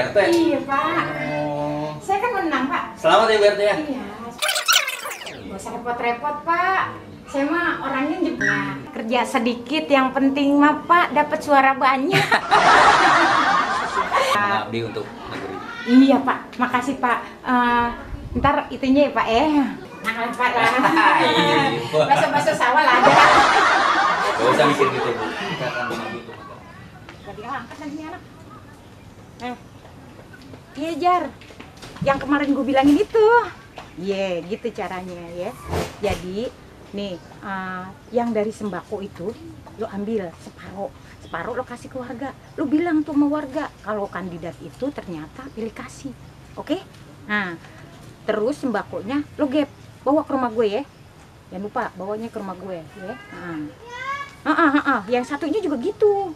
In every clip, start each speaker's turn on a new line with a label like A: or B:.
A: RT?
B: Iya, Pak.
A: Oh.
B: Saya kan menang, Pak.
A: Selamat ya Bu RT ya?
B: Iya. Gak usah repot-repot, Pak. Saya mah orangnya kerja sedikit, yang penting mah Pak dapat suara banyak.
A: Mengabdi untuk negeri.
B: Iya Pak, makasih Pak. Ntar itunya ya Pak Nah Pak lah. Baso-baso sawah lah ada.
A: Gak usah mikir gitu Bu. Kita akan mengabdi untuk negeri.
B: Tadi angkat nanti anak. Iya Jar, yang kemarin gue bilangin itu. Iya, gitu caranya ya. Jadi nih, yang dari sembako itu lo ambil separuh lo kasih ke warga. Lo bilang tuh sama warga kalau kandidat itu ternyata pilih kasih, oke? Nah, terus sembakonya lo bawa ke rumah gue ya. Jangan lupa bawanya ke rumah gue ya. Yang satunya juga gitu.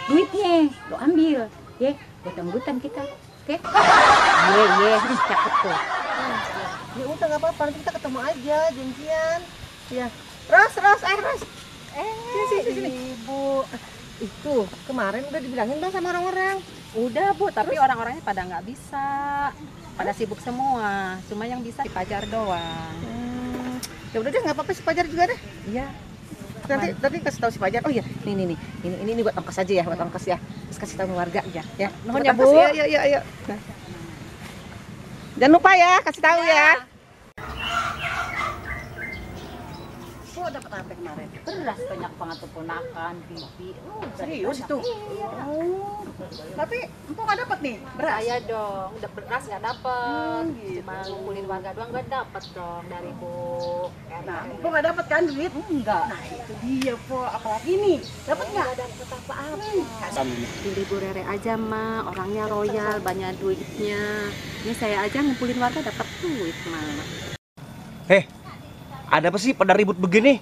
B: Duitnya lo ambil ya, buat anggutan kita, oke? Iya, cakep tuh.
C: Ya udah nggak apa-apa, nanti kita ketemu aja janjian. Ya, Ros. Sini. Ibu, itu kemarin udah dibilangin dong sama orang-orang.
D: Udah Bu, tapi orang-orangnya pada nggak bisa, pada sibuk semua. Cuma yang bisa si Pajar doang.
C: Ya udah deh, nggak apa-apa, si Pajar juga deh.
D: Iya.
C: Nanti kasih tahu si Pajar. Oh iya, ini buat ongkos aja ya, buat ongkos ya. Terus kasih tahu warga ya. Ya,
D: Nuhun ya, Bu.
C: Iya. Nah. Jangan lupa ya, kasih tahu ya.
D: Bu dapat apa kemarin? Beras banyak banget tuh ponakan, bibi.
C: Serius itu?
D: Iya.
C: Tapi empok nggak dapat nih beras.
D: Saya dong, udah beras nggak dapet.
C: Gitu.
D: Cuma ngumpulin warga doang nggak dapet dong dari Bu.
C: Nah, empok nggak dapat kan duit?
D: Enggak.
C: Nah itu dia po, apalagi nih, dapat nggak?
D: Nggak dapet apa-apa. Pilih Bu Rere aja mah, orangnya royal, banyak duitnya. Ini saya aja ngumpulin warga dapat duit mah.
E: Ada apa sih pada ribut begini?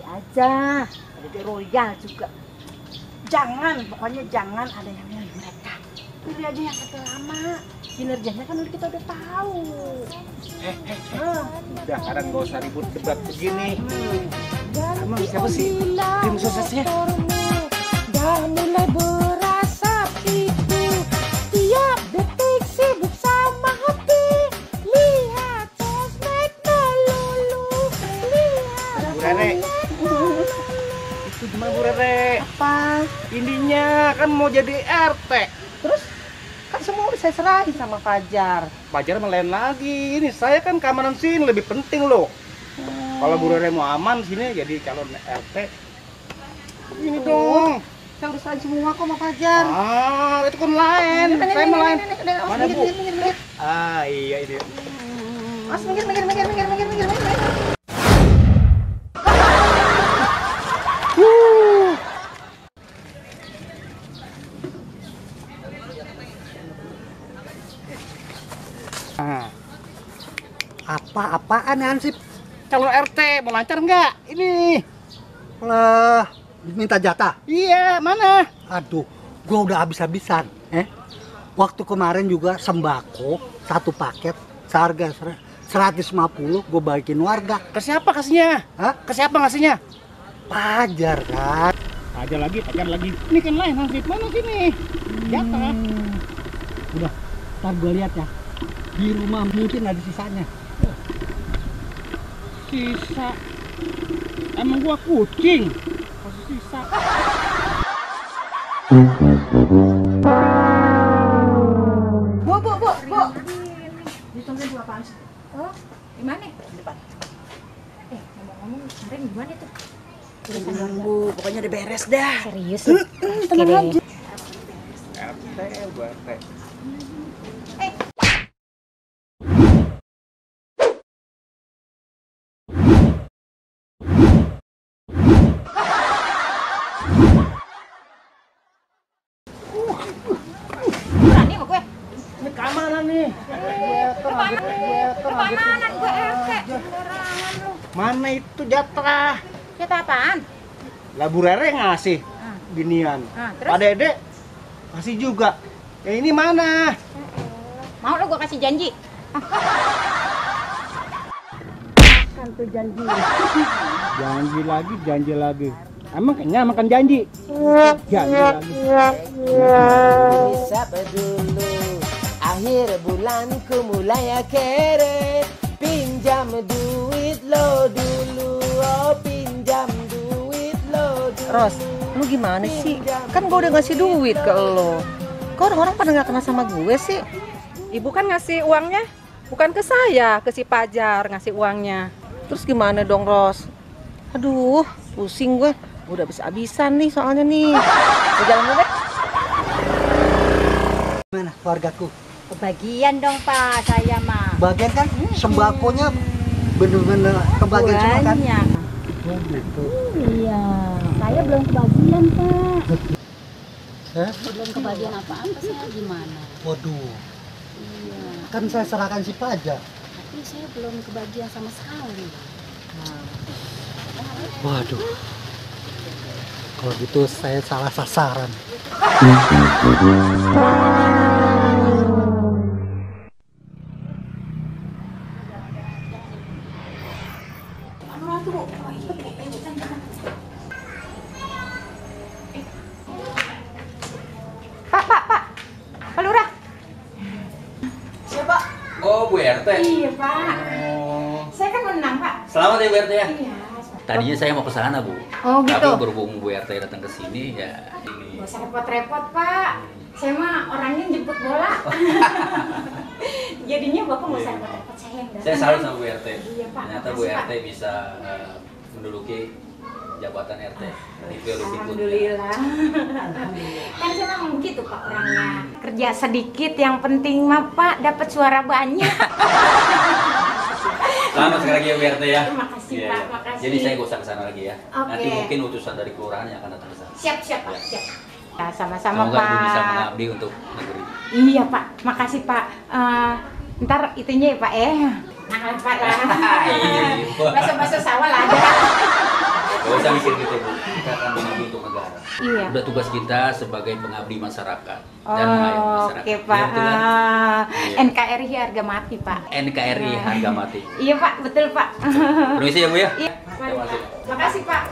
C: Aja, ada di royal juga. Pokoknya jangan ada yang milih mereka. Pilih aja yang kata lama. Kinerjanya kan udah kita udah tahu.
E: Udah, kadang gak usah ribut debat begini. Emang siapa sih tim suksesnya?
B: Dan mulai berasa itu tiap detik sibuk sama hati. Lihat sosmed melulu. Lihat
E: Bu Rere. Itu gimana Bu Rere?
C: Apa?
E: Ininya kan mau jadi RT.
C: Terus kan semua udah saya serahin sama Fajar.
E: Pajar melain lagi. Ini saya kan keamanan sini lebih penting loh. Kalau Bu Rere mau aman sini jadi calon RT. Ini dong.
C: Saya udah serahin semua kok sama Fajar.
E: Itu kan lain. Saya melain. Mana Bu?
C: Minggir.
E: Iya ini.
C: Mas minggir.
F: Apa-apaan ya Hansip?
E: Calon RT mau lancar nggak? Ini.
F: Lah, minta jatah.
E: Iya, mana?
F: Aduh, gua udah habis-habisan. Waktu kemarin juga sembako satu paket seharga 150 gue bagiin warga.
E: Ke siapa kasihnya?
F: Hah?
E: Ke siapa ngasihnya?
F: Pajar kan?
E: Pajar lagi. Ini kan lain Hansip. Mana sini? Jatah.
F: Udah, ntar gue lihat ya. Di rumah mungkin ada sisanya.
E: Sisa. Emang gua kucing. Kasih sisa.
C: Bu. Ditungguin dua apaan sih?
B: Oh, di mana? Di depan. Ngomong-ngomong, kemarin gimana tuh?
C: Bu, pokoknya udah beres dah.
B: Serius?
C: Tenang aja.
E: RT, Bu RT.
B: Berani sama gue?
E: Ini keamanan nih.
B: Keamanan gue RT. Sembarangan lu.
E: Mana itu jatah?
B: Kita apaan?
E: Lah Bu Rere ngasih ginian.
B: Terus?
E: Pak Dede kasih juga. Ya ini mana?
B: Mau lo gue kasih janji?
C: Kan tuh janji.
E: Janji lagi. Emang kenyang makan janji? Janji lagi.
G: Hisap dulu, akhir bulan ku mulai kere. Pinjam duit lo dulu, oh pinjam duit lo dulu.
C: Ros, lu gimana sih? Kan gue udah ngasih duit ke lo. Kok orang-orang pada nggak kenal sama gue sih?
D: Ibu kan ngasih uangnya bukan ke saya, ke si Pajar ngasih uangnya.
C: Terus gimana dong, Ros? Aduh, pusing gue. Gue udah habis-habisan nih soalnya nih. Gue jalan dulu deh.
F: Gimana keluargaku?
B: Kebagian dong Pak, saya mah.
F: Bagian kan sembakonya bener-bener kebagian semua kan?
B: Banyak.
F: Oh gitu.
H: Iya, saya belum kebagian Pak.
F: Hah?
H: Belum kebagian apa-apa saya gimana?
F: Waduh,
H: Iya,
F: kan saya serahkan si Pajar.
H: tapi saya belum kebagian sama sekali.
F: Waduh, kalau gitu saya salah sasaran.
B: Pak Lurah.
A: Oh, Bu RT.
B: Iya Pak.
A: Oh.
B: Saya kan menang Pak.
A: Selamat ya Bu RT ya.
B: Iya.
A: Tadinya saya mau ke sana, Bu.
B: Oh gitu.
A: Tapi berhubung Bu RT datang ke sini ya ini.
B: Gak usah repot-repot Pak. Saya mah orangnya jemput bola. Jadinya Bapak gak usah repot-repot, saya yang datang.
A: Saya salut sama Bu RT.
B: Iya, Pak.
A: Ternyata Bu
B: Makasih,
A: RT bisa menduduki jabatan RT. Itu lebih good.
B: Alhamdulillah. Kan saya memang begitu Pak orangnya. Kerja sedikit, yang penting mah Pak dapat suara banyak.
A: Selamat sekali lagi ya Bu RT ya.
B: Terima kasih,
A: Iya,
B: Pak.
A: iya.
B: Makasih.
A: Jadi saya gak usah ke sana lagi ya.
B: Oke.
A: Nanti mungkin utusan dari kelurahan yang akan datang ke sana.
B: Siap Pak,
A: Ya.
B: siap. Ya, sama-sama
A: Semoga
B: Pak.
A: Ibu bisa mengabdi untuk negeri.
B: Iya Pak, makasih Pak. Ntar itunya ya Pak Nah Pak lah.
A: Iya.
B: Bakso-bakso sawah lah ada.
A: Gak usah mikir gitu Bu. Kita akan mengabdi untuk negara.
B: Iya.
A: Udah tugas kita sebagai pengabdi masyarakat dan mengayomi
B: Oh,
A: masyarakat.
B: oke Pak.
A: Iya, betul kan? Iya.
B: NKRI harga mati Pak.
A: NKRI harga mati.
B: Iya Pak, betul Pak.
A: Permisi ya Bu ya.
B: Iya.
A: Terima kasih.
B: Makasih Pak.